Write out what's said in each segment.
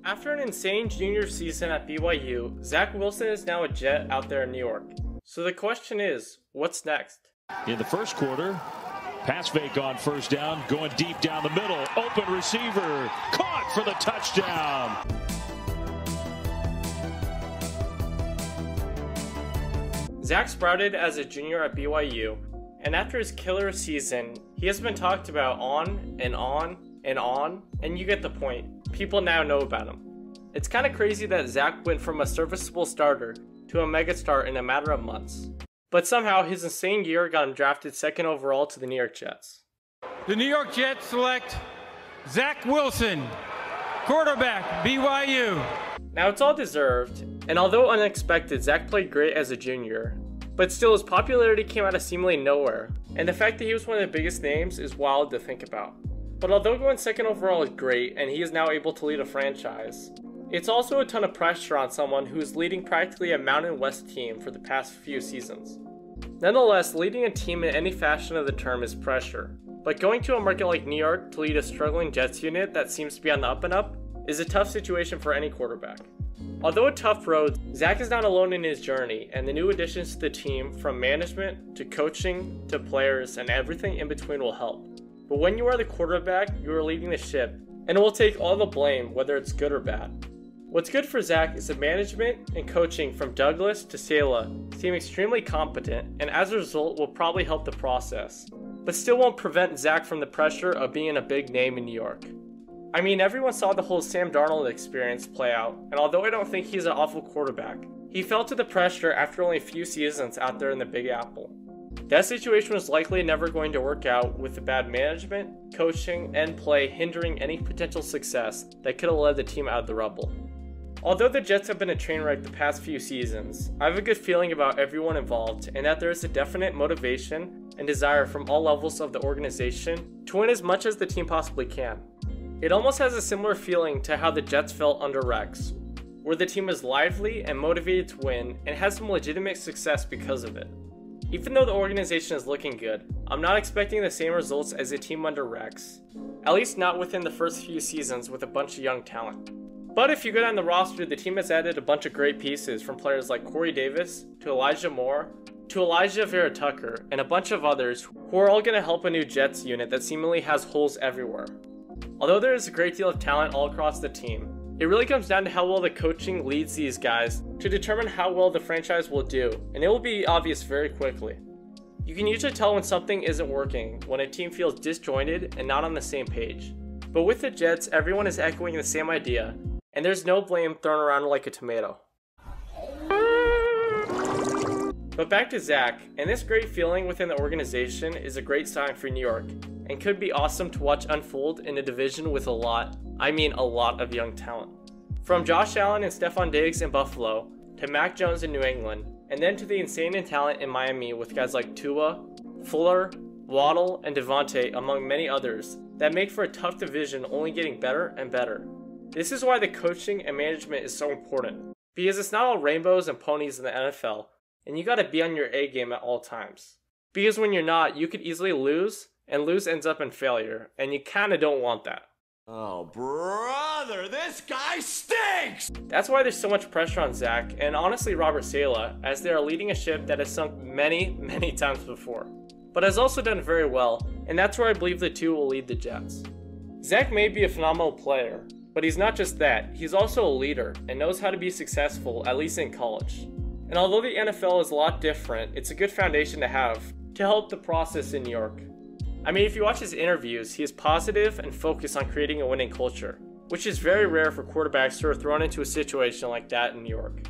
After an insane junior season at BYU, Zach Wilson is now a Jet out there in New York. So the question is, what's next? In the first quarter, pass fake on first down, going deep down the middle, open receiver, caught for the touchdown. Zach sprouted as a junior at BYU, and after his killer season, he has been talked about on and on and on, and you get the point. People now know about him. It's kind of crazy that Zach went from a serviceable starter to a megastar in a matter of months. But somehow his insane year got him drafted second overall to the New York Jets. The New York Jets select Zach Wilson, quarterback, BYU. Now it's all deserved, and although unexpected, Zach played great as a junior, but still his popularity came out of seemingly nowhere, and the fact that he was one of the biggest names is wild to think about. But although going second overall is great and he is now able to lead a franchise, it's also a ton of pressure on someone who is leading practically a Mountain West team for the past few seasons. Nonetheless, leading a team in any fashion of the term is pressure, but going to a market like New York to lead a struggling Jets unit that seems to be on the up and up is a tough situation for any quarterback. Although a tough road, Zach is not alone in his journey, and the new additions to the team, from management to coaching to players and everything in between, will help. But when you are the quarterback, you are leading the ship, and it will take all the blame, whether it's good or bad. What's good for Zach is the management and coaching from Douglas to Sala seem extremely competent, and as a result will probably help the process, but still won't prevent Zach from the pressure of being a big name in New York. I mean, everyone saw the whole Sam Darnold experience play out, and although I don't think he's an awful quarterback, he fell to the pressure after only a few seasons out there in the Big Apple. That situation was likely never going to work out, with the bad management, coaching, and play hindering any potential success that could have led the team out of the rubble. Although the Jets have been a train wreck the past few seasons, I have a good feeling about everyone involved and that there is a definite motivation and desire from all levels of the organization to win as much as the team possibly can. It almost has a similar feeling to how the Jets felt under Rex, where the team is lively and motivated to win and has some legitimate success because of it. Even though the organization is looking good, I'm not expecting the same results as the team under Rex, at least not within the first few seasons with a bunch of young talent. But if you go down the roster, the team has added a bunch of great pieces, from players like Corey Davis to Elijah Moore to Elijah Vera Tucker and a bunch of others who are all going to help a new Jets unit that seemingly has holes everywhere. Although there is a great deal of talent all across the team, it really comes down to how well the coaching leads these guys to determine how well the franchise will do, and it will be obvious very quickly. You can usually tell when something isn't working when a team feels disjointed and not on the same page. But with the Jets, everyone is echoing the same idea, and there's no blame thrown around like a tomato. But back to Zach, and this great feeling within the organization is a great sign for New York, and could be awesome to watch unfold in a division with a lot of young talent. From Josh Allen and Stephon Diggs in Buffalo, to Mac Jones in New England, and then to the insane in talent in Miami with guys like Tua, Fuller, Waddle, and Devontae, among many others, that make for a tough division only getting better and better. This is why the coaching and management is so important, because it's not all rainbows and ponies in the NFL, and you gotta be on your A game at all times. Because when you're not, you could easily lose, and lose ends up in failure, and you kinda don't want that. Oh, brother, this guy stinks! That's why there's so much pressure on Zach, and honestly Robert Sala, as they are leading a ship that has sunk many times before, but has also done very well, and that's where I believe the two will lead the Jets. Zach may be a phenomenal player, but he's not just that, he's also a leader, and knows how to be successful, at least in college. And although the NFL is a lot different, it's a good foundation to have to help the process in New York. I mean, if you watch his interviews, he is positive and focused on creating a winning culture, which is very rare for quarterbacks who are thrown into a situation like that in New York.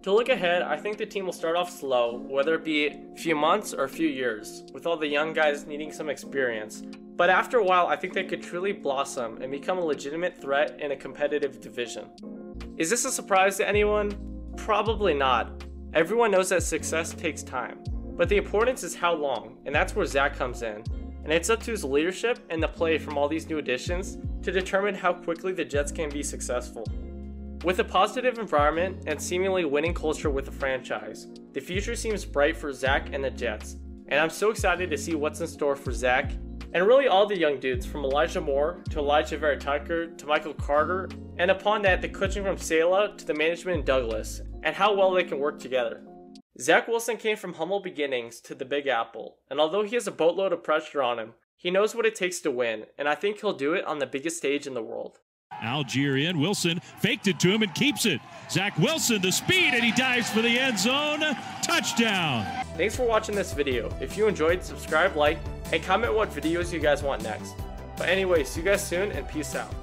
To look ahead, I think the team will start off slow, whether it be a few months or a few years, with all the young guys needing some experience. But after a while, I think they could truly blossom and become a legitimate threat in a competitive division. Is this a surprise to anyone? Probably not. Everyone knows that success takes time, but the importance is how long, and that's where Zach comes in. And it's up to his leadership and the play from all these new additions to determine how quickly the Jets can be successful. With a positive environment and seemingly winning culture with the franchise, the future seems bright for Zach and the Jets, and I'm so excited to see what's in store for Zach And really all the young dudes, from Elijah Moore to Elijah Vera Tucker to Michael Carter, and upon that the coaching from Sela to the management in Douglas, and how well they can work together. Zach Wilson came from humble beginnings to the Big Apple, and although he has a boatload of pressure on him, he knows what it takes to win, and I think he'll do it on the biggest stage in the world. Algier in, Wilson faked it to him and keeps it. Zach Wilson, the speed, and he dives for the end zone. Touchdown! Thanks for watching this video. If you enjoyed, subscribe, like, and comment what videos you guys want next. But anyway, see you guys soon, and peace out.